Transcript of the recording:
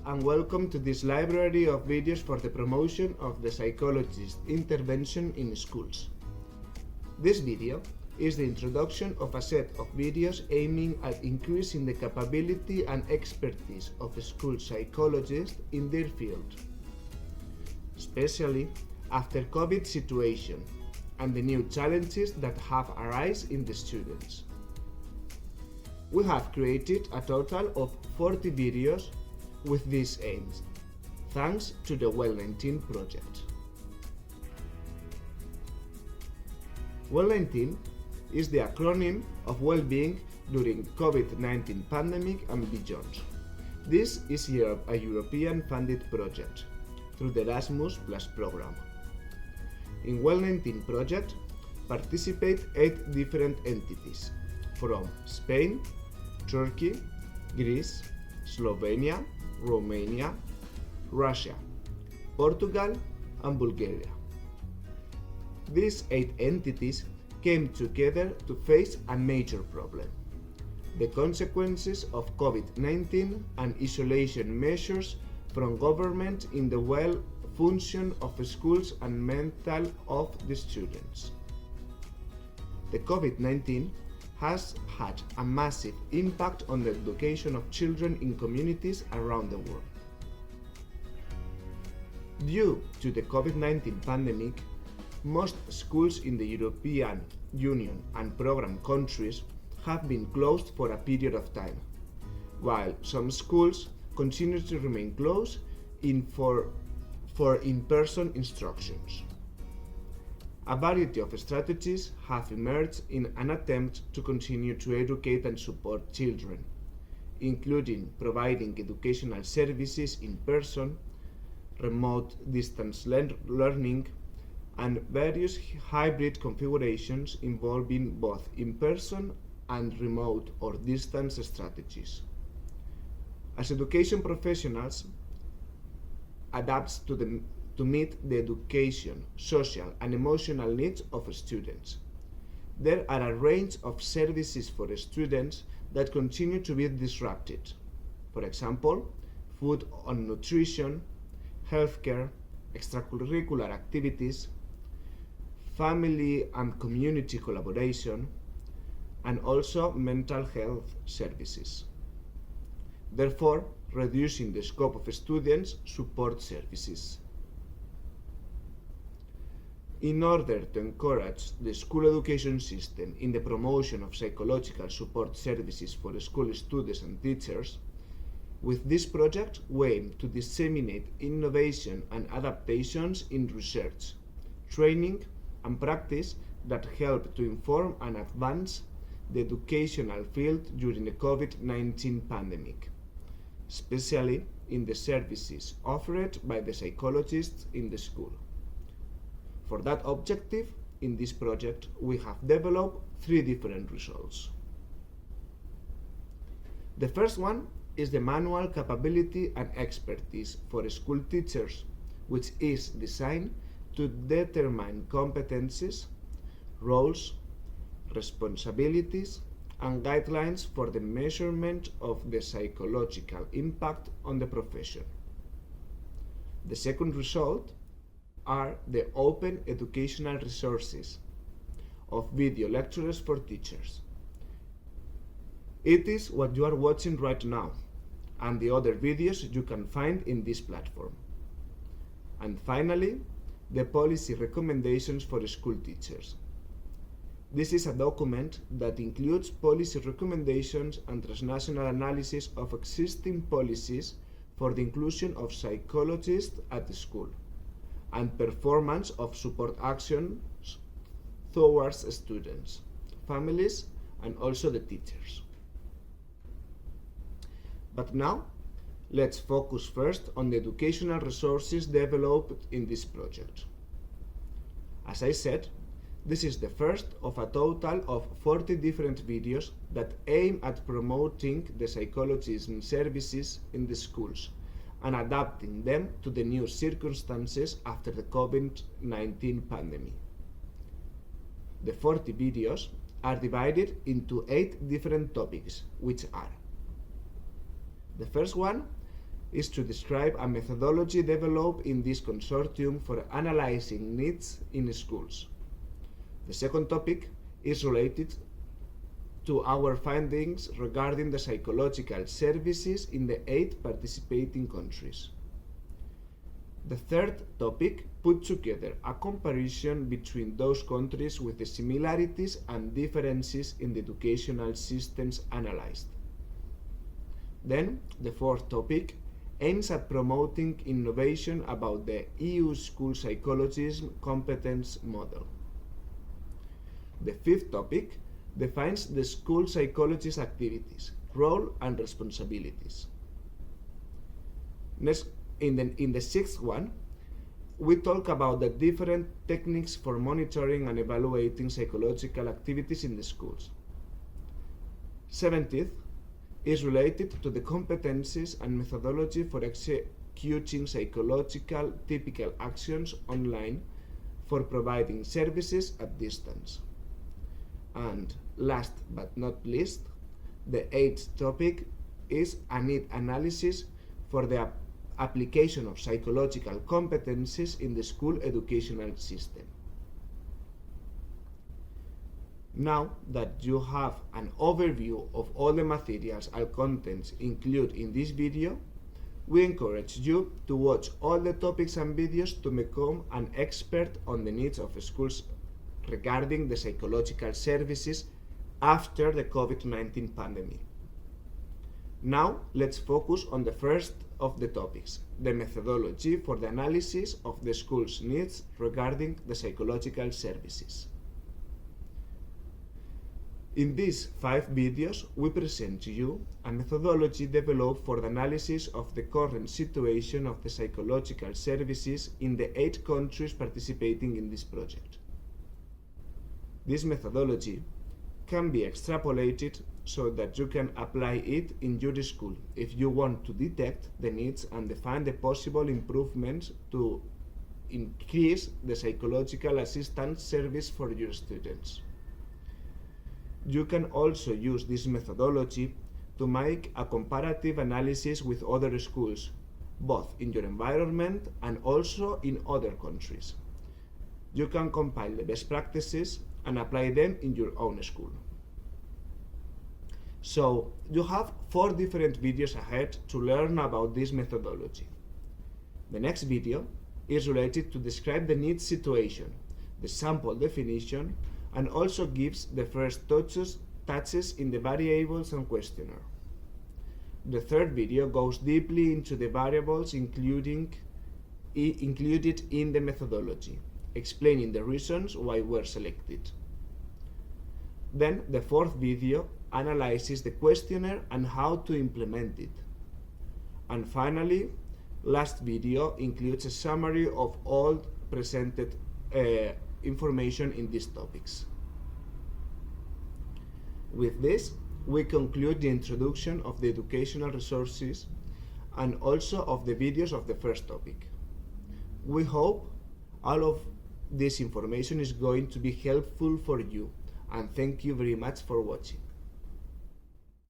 and welcome to this library of videos for the promotion of the psychologist intervention in schools. This video is the introduction of a set of videos aiming at increasing the capability and expertise of school psychologists in their field, especially after COVID situation and the new challenges that have arisen in the students. We have created a total of 40 videos with these aims, thanks to the Well19 project. Well19 is the acronym of well-being during COVID-19 pandemic and beyond. This is a European funded project through the Erasmus Plus program. In Well19 project participate 8 different entities from Spain, Turkey, Greece, Slovenia, Romania, Russia, Portugal, and Bulgaria. These 8 entities came together to face a major problem: the consequences of COVID-19 and isolation measures from government in the well-function of schools and mental of the students. The COVID-19 has had a massive impact on the education of children in communities around the world. Due to the COVID-19 pandemic, most schools in the European Union and program countries have been closed for a period of time, while some schools continue to remain closed for in-person instructions. A variety of strategies have emerged in an attempt to continue to educate and support children, including providing educational services in person, remote distance learning, and various hybrid configurations involving both in-person and remote or distance strategies. As education professionals adapt to meet the education, social, and emotional needs of students. There are a range of services for students that continue to be disrupted. For example, food and nutrition, healthcare, extracurricular activities, family and community collaboration, and also mental health services. Therefore, reducing the scope of students' support services. In order to encourage the school education system in the promotion of psychological support services for school students and teachers, with this project we aim to disseminate innovation and adaptations in research, training, and practice that help to inform and advance the educational field during the COVID-19 pandemic, especially in the services offered by the psychologists in the school. For that objective, in this project, we have developed 3 different results. The first one is the manual capability and expertise for school teachers, which is designed to determine competencies, roles, responsibilities, and guidelines for the measurement of the psychological impact on the profession. The second result are the open educational resources of video lectures for teachers. It is what you are watching right now, and the other videos you can find in this platform. And finally, the policy recommendations for school teachers. This is a document that includes policy recommendations and transnational analysis of existing policies for the inclusion of psychologists at the school, and performance of support actions towards students, families, and also the teachers. But now, let's focus first on the educational resources developed in this project. As I said, this is the first of a total of 40 different videos that aim at promoting the psychologism services in the schools and adapting them to the new circumstances after the COVID-19 pandemic. The 40 videos are divided into 8 different topics, which are: the first one is to describe a methodology developed in this consortium for analyzing needs in schools. The second topic is related to our findings regarding the psychological services in the 8 participating countries. The third topic put together a comparison between those countries with the similarities and differences in the educational systems analyzed. Then, the fourth topic aims at promoting innovation about the EU school psychologism competence model. The fifth topic defines the school psychologist activities, role and responsibilities. Next, in the sixth one, we talk about the different techniques for monitoring and evaluating psychological activities in the schools. 17th is related to the competencies and methodology for executing psychological typical actions online for providing services at distance. And last but not least, the 8th topic is a need analysis for the application of psychological competencies in the school educational system. Now that you have an overview of all the materials and contents included in this video, we encourage you to watch all the topics and videos to become an expert on the needs of schools regarding the psychological services after the COVID-19 pandemic. Now let's focus on the first of the topics, the methodology for the analysis of the school's needs regarding the psychological services. In these 5 videos, we present to you a methodology developed for the analysis of the current situation of the psychological services in the 8 countries participating in this project. This methodology can be extrapolated so that you can apply it in your school if you want to detect the needs and define the possible improvements to increase the psychological assistance service for your students. You can also use this methodology to make a comparative analysis with other schools, both in your environment and also in other countries. You can compile the best practices and apply them in your own school. So, you have 4 different videos ahead to learn about this methodology. The next video is related to describe the needs situation, the sample definition, and also gives the first touches in the variables and questionnaire. The third video goes deeply into the variables included in the methodology, explaining the reasons why were selected. Then the fourth video analyzes the questionnaire and how to implement it. And finally, last video includes a summary of all presented information in these topics. With this, we conclude the introduction of the educational resources and also of the videos of the first topic. We hope all of this information is going to be helpful for you, and thank you very much for watching.